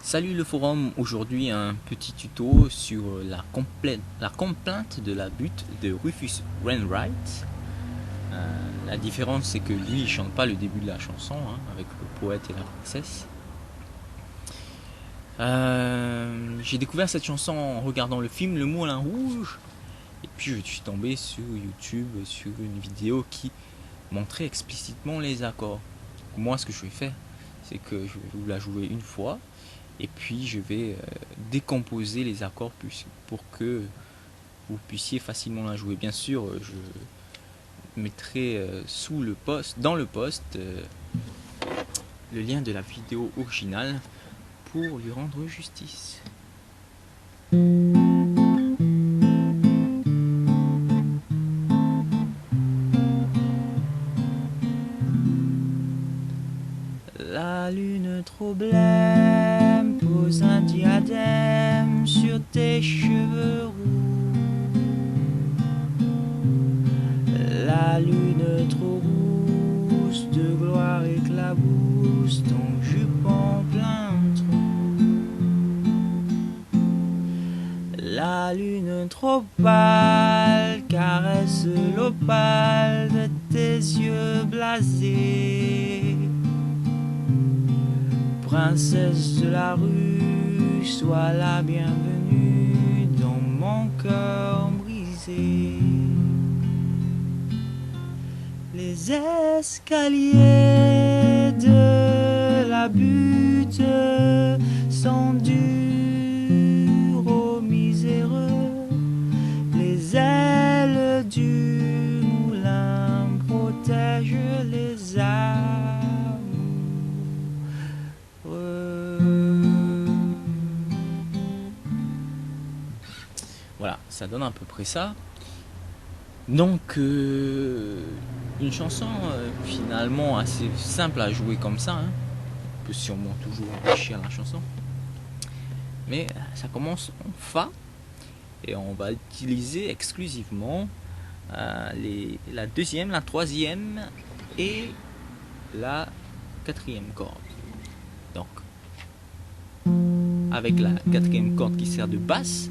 Salut le forum, aujourd'hui un petit tuto sur la complainte de la butte de Rufus Wainwright. La différence c'est que lui il chante pas le début de la chanson avec le poète et la princesse. J'ai découvert cette chanson en regardant le film Le Moulin Rouge et puis je suis tombé sur YouTube sur une vidéo qui montrait explicitement les accords. Moi ce que je vais faire c'est que je vais vous la jouer une fois et puis je vais décomposer les accords pour que vous puissiez facilement la jouer. Bien sûr, je mettrai dans le post le lien de la vidéo originale pour lui rendre justice. La lune trop blême pose un diadème sur tes cheveux roux. La lune trop rousse de gloire éclabousse ton jupon plein de trous. La lune trop pâle caresse l'opale de tes yeux blasés. Princesse de la rue, sois la bienvenue dans mon cœur brisé. Les escaliers de la butte sont durs aux miséreux. Les ailes du moulin protègent les âmes. Voilà, ça donne à peu près ça. Donc, une chanson finalement assez simple à jouer comme ça. On peut sûrement toujours enrichir la chanson. Mais ça commence en Fa et on va utiliser exclusivement la deuxième, la troisième et la quatrième corde. Donc, avec la quatrième corde qui sert de basse,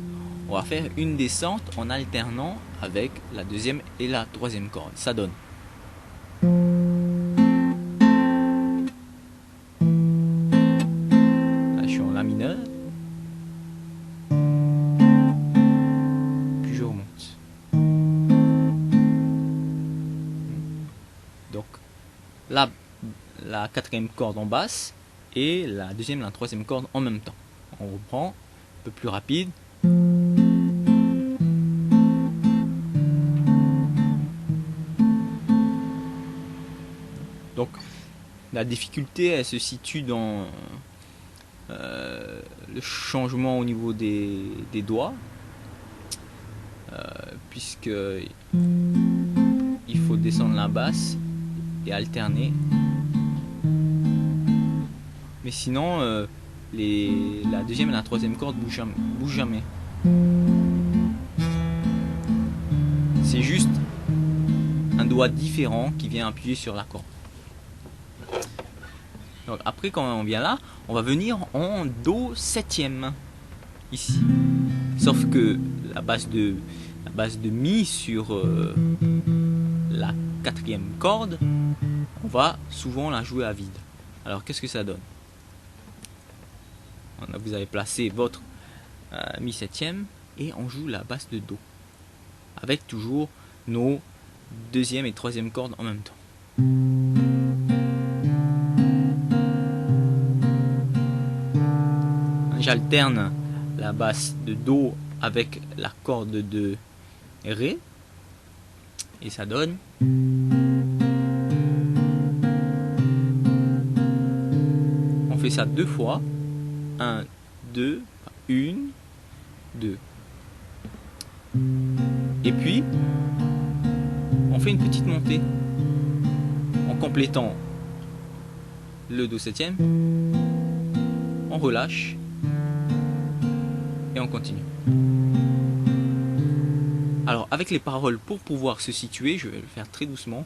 on va faire une descente en alternant avec la deuxième et la troisième corde. Ça donne. Là, je suis en La mineur. Puis je remonte. Donc, la quatrième corde en basse et la deuxième et la troisième corde en même temps. On reprend un peu plus rapide. Donc la difficulté elle se situe dans le changement au niveau des doigts, puisque il faut descendre la basse et alterner. Mais sinon la deuxième et la troisième corde bougent jamais. C'est juste un doigt différent qui vient appuyer sur la corde. Donc après quand on vient là, on va venir en Do septième ici. Sauf que la base de Mi sur la quatrième corde, on va souvent la jouer à vide. Alors qu'est-ce que ça donne? Vous avez placé votre Mi septième et on joue la basse de Do avec toujours nos deuxième et troisième cordes en même temps. J'alterne la basse de Do avec la corde de Ré et ça donne. On fait ça deux fois. 1, 2, 1, 2. Et puis, on fait une petite montée en complétant le Do septième. On relâche. Et on continue. Alors avec les paroles pour pouvoir se situer, je vais le faire très doucement.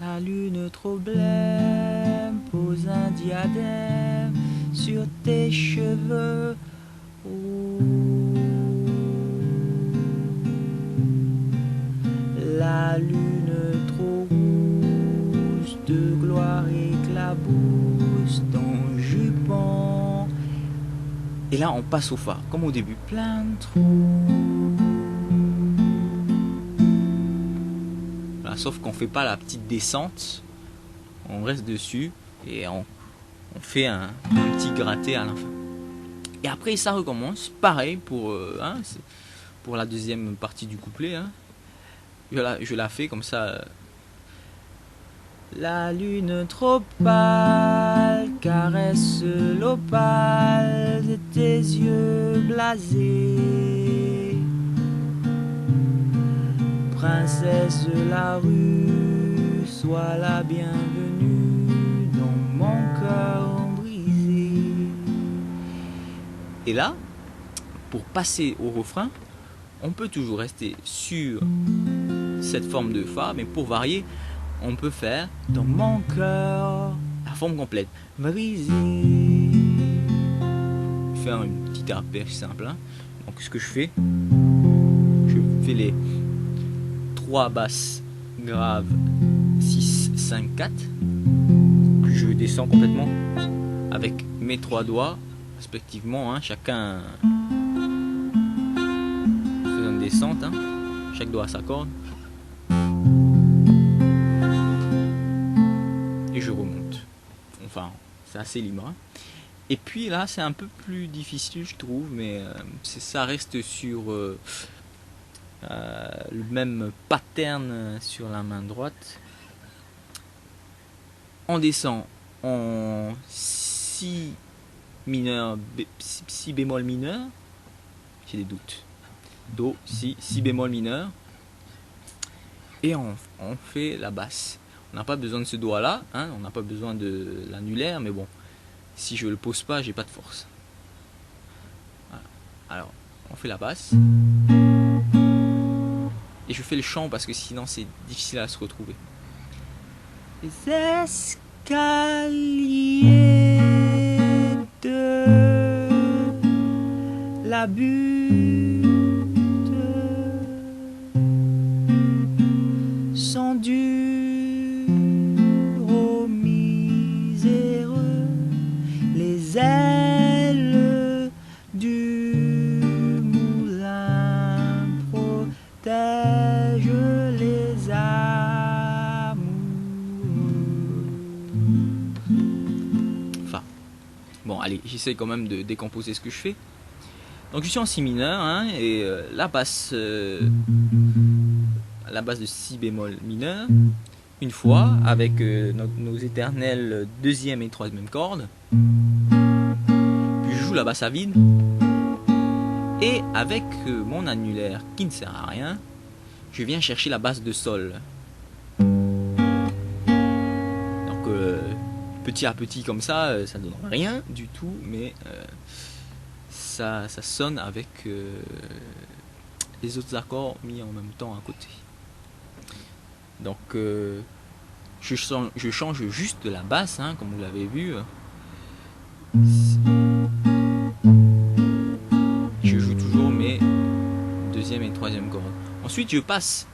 La lune trop blême pose un diadème sur tes cheveux. La lune trop rouge de gloire éclabousse ton jupon. Et là on passe au phare, comme au début, plein de trous. Voilà, sauf qu'on fait pas la petite descente, on reste dessus et on fait un petit gratté à la fin. Et après ça recommence, pareil pour la deuxième partie du couplet. Je la fais comme ça. La lune trop pâle caresse l'opale de tes yeux blasés. Princesse de la rue, sois la bienvenue dans mon cœur brisé. Et là, pour passer au refrain, on peut toujours rester sur cette forme de fa, mais pour varier, on peut faire dans mon cœur la forme complète, brisé. Faire une petite arpège simple. Donc ce que je fais les 3 basses graves 6, 5, 4. Puis je descends complètement avec mes 3 doigts respectivement, chacun faisant une descente, chaque doigt à sa corde. Et je remonte. Enfin, c'est assez libre. Et puis là, c'est un peu plus difficile, je trouve, mais ça reste sur le même pattern sur la main droite. On descend en si mineur, si bémol mineur. J'ai des doutes. Do, si bémol mineur. Et on fait la basse. On n'a pas besoin de ce doigt là, on n'a pas besoin de l'annulaire, mais bon, si je le pose pas, j'ai pas de force. Voilà. Alors, on fait la basse. Et je fais le chant parce que sinon c'est difficile à se retrouver. Les escaliers de la butte sont durs aux miséreux. Les ailes du moulin protègent les amoureux. Enfin, bon, allez, j'essaie quand même de décomposer ce que je fais. Donc je suis en si mineur, et la basse de si bémol mineur, une fois avec nos éternelles deuxième et troisième cordes. Puis je joue la basse à vide, et avec mon annulaire qui ne sert à rien, je viens chercher la basse de sol. Donc petit à petit comme ça, ça ne donne rien du tout, mais ça sonne avec les autres accords mis en même temps à côté. Donc je change juste de la basse, comme vous l'avez vu. Je joue toujours mes deuxième et troisième cordes. Ensuite je passe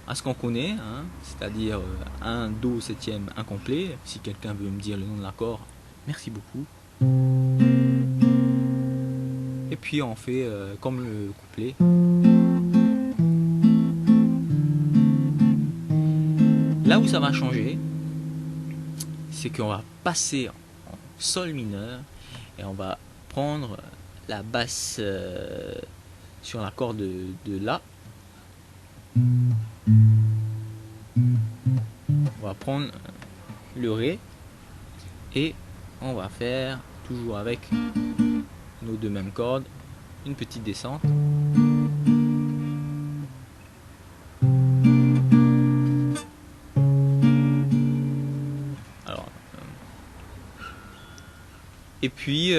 à ce qu'on connaît, c'est-à-dire un Do septième incomplet. Si quelqu'un veut me dire le nom de l'accord, merci beaucoup. Et puis on fait comme le couplet. Là où ça va changer, c'est qu'on va passer en sol mineur et on va prendre la basse sur la corde de La. On va prendre le Ré et on va faire toujours avec nos deux mêmes cordes une petite descente. Et puis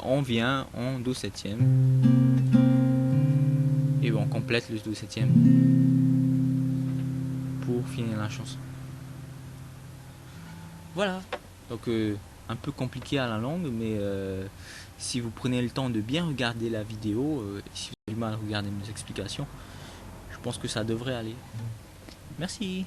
on vient en Do septième et on complète le Do septième pour finir la chanson. Voilà. Donc un peu compliqué à la langue, mais si vous prenez le temps de bien regarder la vidéo, si vous avez du mal à regarder mes explications, je pense que ça devrait aller. Merci.